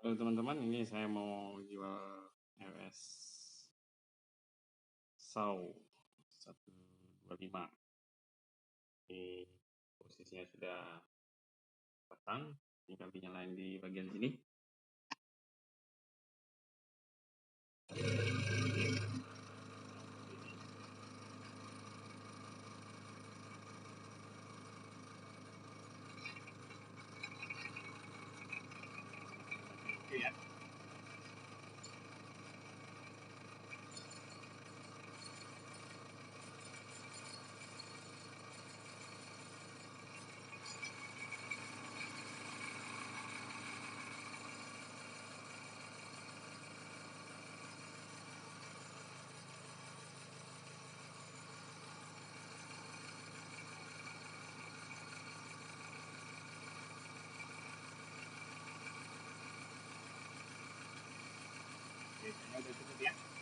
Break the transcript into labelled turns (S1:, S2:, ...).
S1: Halo teman-teman, ini saya mau jual RS Sau 125. Ini posisinya sudah pasang, tinggal dinyalain di bagian sini. Oke ya. Oke, kayaknya udah cukup ya.